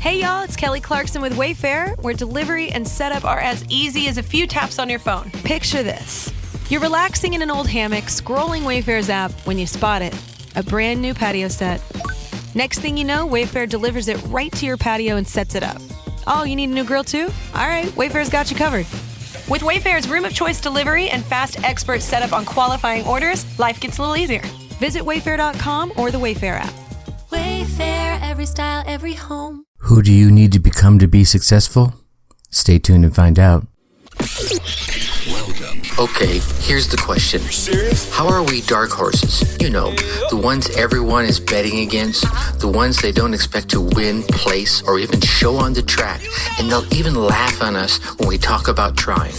Hey y'all, it's Kelly Clarkson with Wayfair, where delivery and setup are as easy as a few taps on your phone. Picture this. You're relaxing in an old hammock, scrolling Wayfair's app when you spot it. A brand new patio set. Next thing you know, Wayfair delivers it right to your patio and sets it up. Oh, you need a new grill too? All right, Wayfair's got you covered. With Wayfair's room of choice delivery and fast expert setup on qualifying orders, life gets a little easier. Visit wayfair.com or the Wayfair app. Wayfair, every style, every home. Who do you need to become to be successful? Stay tuned and find out. Welcome. Okay, here's the question. Serious? How are we dark horses? You know, the ones everyone is betting against, the ones they don't expect to win, place, or even show on the track, and they'll even laugh on us when we talk about trying.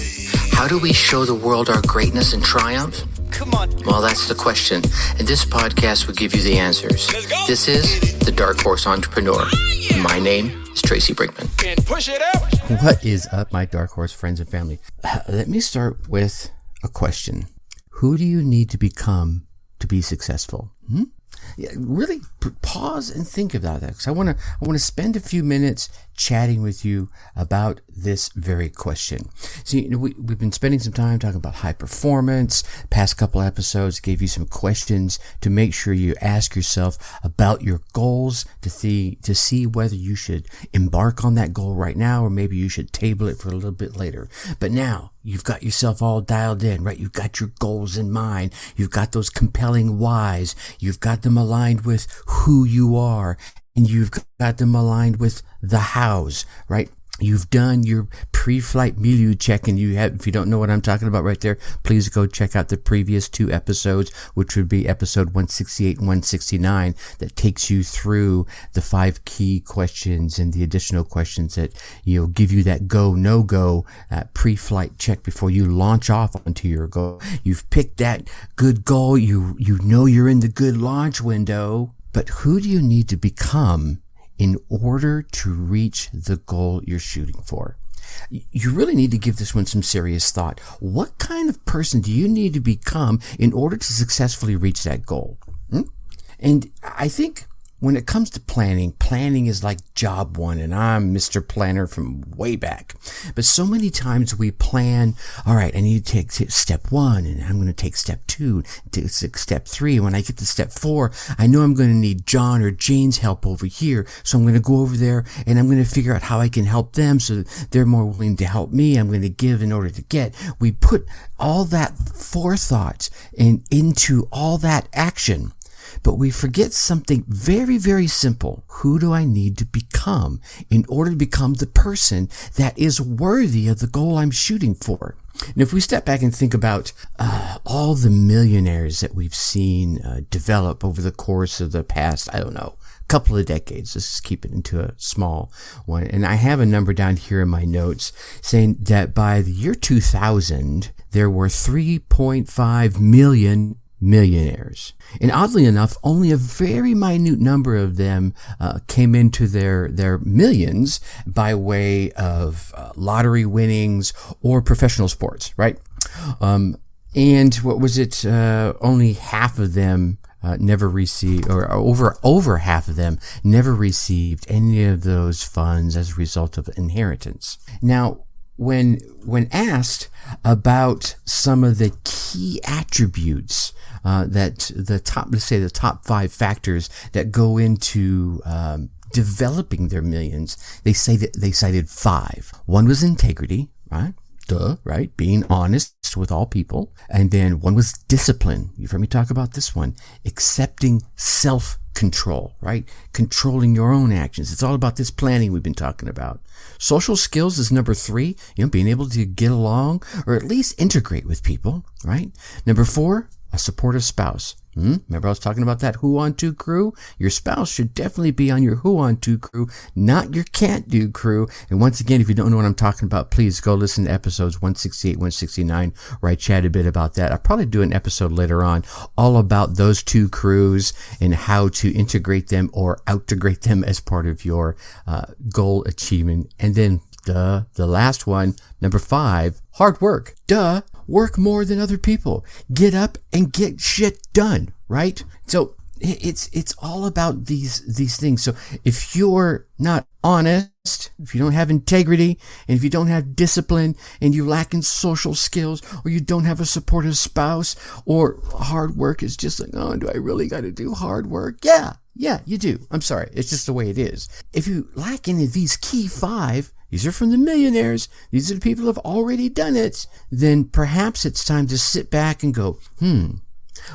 How do we show the world our greatness and triumph? Come on. Well, that's the question, and this podcast will give you the answers. Let's go. This is The Dark Horse Entrepreneur. And my name is Tracy Brinkman. And push it out. What is up, my Dark Horse friends and family? Let me start with a question. Who do you need to become to be successful? Yeah, really pause and think about that, because I want to spend a few minutes chatting with you about this very question. See, we've been spending some time talking about high performance. Past couple episodes gave you some questions to make sure you ask yourself about your goals to see whether you should embark on that goal right now, or maybe you should table it for a little bit later. But now you've got yourself all dialed in, right? You've got your goals in mind. You've got those compelling whys. You've got them aligned with who you are, and you've got them aligned with the hows, right? You've done your pre-flight milieu check, and if you don't know what I'm talking about right there, please go check out the previous two episodes, which would be episode 168 and 169, that takes you through the 5 key questions and the additional questions that, give you that go, no-go pre-flight check before you launch off onto your goal. You've picked that good goal. You know you're in the good launch window, but who do you need to become in order to reach the goal you're shooting for? You really need to give this one some serious thought. What kind of person do you need to become in order to successfully reach that goal? And I think when it comes to planning is like job one, and I'm Mr. Planner from way back. But so many times we plan, all right, I need to take step 1, and I'm going to take step 2, step 3. When I get to step 4, I know I'm going to need John or Jane's help over here. So I'm going to go over there, and I'm going to figure out how I can help them so they're more willing to help me. I'm going to give in order to get. We put all that forethought into all that action. But we forget something very, very simple. Who do I need to become in order to become the person that is worthy of the goal I'm shooting for? And if we step back and think about all the millionaires that we've seen develop over the course of the past, couple of decades. Let's just keep it into a small one. And I have a number down here in my notes saying that by the year 2000, there were 3.5 million millionaires. And oddly enough, only a very minute number of them came into their millions by way of lottery winnings or professional sports, right? And what was it? Only half of them never received, or over half of them never received any of those funds as a result of inheritance. Now, when asked about some of the key attributes that the top 5 factors that go into developing their millions, they cited 5. One was integrity, right? Right? Being honest with all people. And then one was discipline. You've heard me talk about this one. Accepting self-control, right? Controlling your own actions. It's all about this planning we've been talking about. Social skills is number 3. Being able to get along or at least integrate with people, right? Number 4, a supportive spouse. Remember I was talking about that Who On To crew? Your spouse should definitely be on your Who On To crew, not your Can't Do crew. And once again, if you don't know what I'm talking about, please go listen to episodes 168, 169, where I chat a bit about that. I'll probably do an episode later on all about those 2 crews and how to integrate them or outintegrate them as part of your goal achievement. And then the last one, number 5, hard work. Work more than other people. Get up and get shit done, right? So It's all about these things. So if you're not honest, if you don't have integrity, and if you don't have discipline, and you lack in social skills, or you don't have a supportive spouse, or hard work is just like, oh, do I really got to do hard work? Yeah, you do. I'm sorry. It's just the way it is. If you lack any of these key 5, these are from the millionaires, these are the people who have already done it, then perhaps it's time to sit back and go,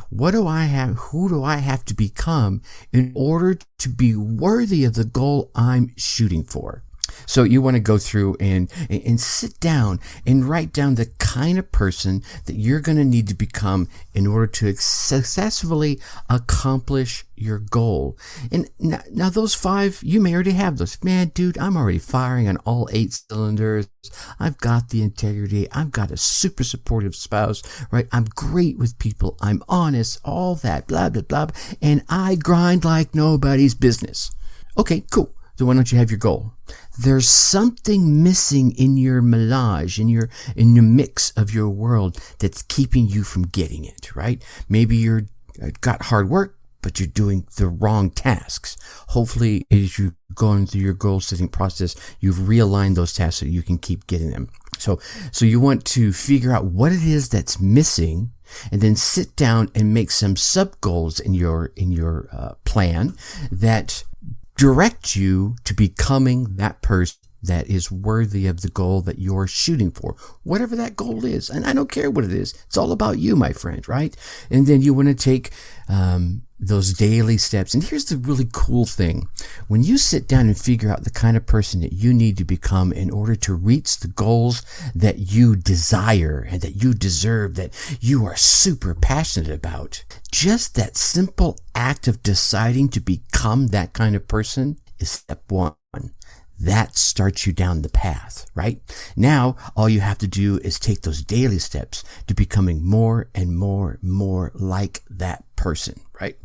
what do I have? Who do I have to become in order to be worthy of the goal I'm shooting for? So you want to go through and sit down and write down the kind of person that you're going to need to become in order to successfully accomplish your goal. And now those 5, you may already have those. Man, dude, I'm already firing on all 8 cylinders. I've got the integrity. I've got a super supportive spouse, right? I'm great with people. I'm honest, all that, blah, blah, blah. And I grind like nobody's business. Okay, cool. So why don't you have your goal? There's something missing in your melange, in your mix of your world that's keeping you from getting it, right? Maybe you're got hard work, but you're doing the wrong tasks. Hopefully, as you're going through your goal setting process, you've realigned those tasks so you can keep getting them. So you want to figure out what it is that's missing, and then sit down and make some sub goals in your plan that direct you to becoming that person that is worthy of the goal that you're shooting for, whatever that goal is. And I don't care what it is. It's all about you, my friend, right? And then you want to take those daily steps. And here's the really cool thing. When you sit down and figure out the kind of person that you need to become in order to reach the goals that you desire and that you deserve, that you are super passionate about, just that simple act of deciding to become that kind of person is step 1. That starts you down the path, right? Now, all you have to do is take those daily steps to becoming more and more like that person, right?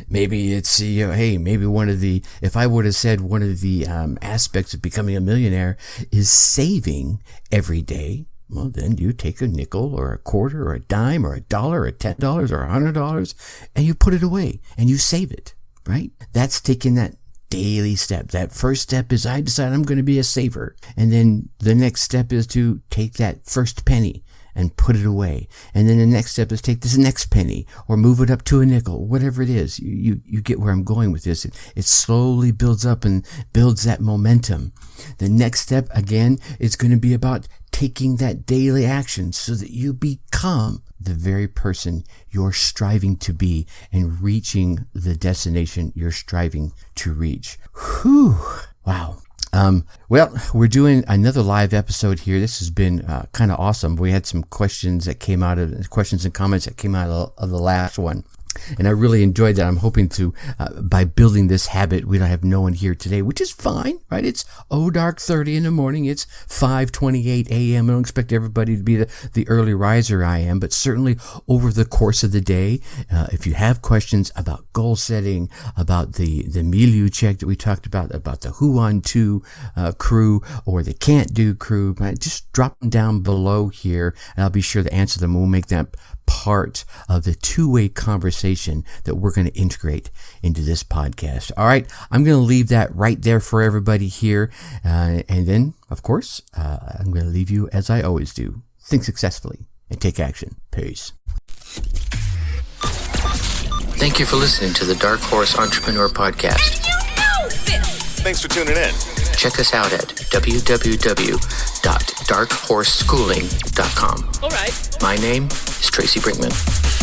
Maybe it's, maybe if I would have said one of the aspects of becoming a millionaire is saving every day, well, then you take a nickel or a quarter or a dime or $1 or $10 or $100 and you put it away and you save it, right? That's taking that daily step. That first step is I decide I'm going to be a saver. And then the next step is to take that first penny and put it away. And then the next step is take this next penny or move it up to a nickel, whatever it is. You get where I'm going with this. It slowly builds up and builds that momentum. The next step, again, is going to be about taking that daily action so that you become the very person you're striving to be and reaching the destination you're striving to reach. Whew. Wow. Well, we're doing another live episode here. This has been kind of awesome. We had some questions and comments that came out of the last one. And I really enjoyed that. I'm hoping to, by building this habit, we don't have no one here today, which is fine, right? It's dark 30 in the morning. It's 5:28 a.m. I don't expect everybody to be the early riser I am, but certainly over the course of the day, if you have questions about goal setting, about the milieu check that we talked about the who on to crew or the can't do crew, just drop them down below here and I'll be sure to answer them. We'll make that part of the two-way conversation that we're going to integrate into this podcast. All right, I'm going to leave that right there for everybody here. And then, of course, I'm going to leave you as I always do. Think successfully and take action. Peace. Thank you for listening to the Dark Horse Entrepreneur Podcast. You know this! Thanks for tuning in. Check us out at www.darkhorseschooling.com. All right. My name is Tracy Brinkman.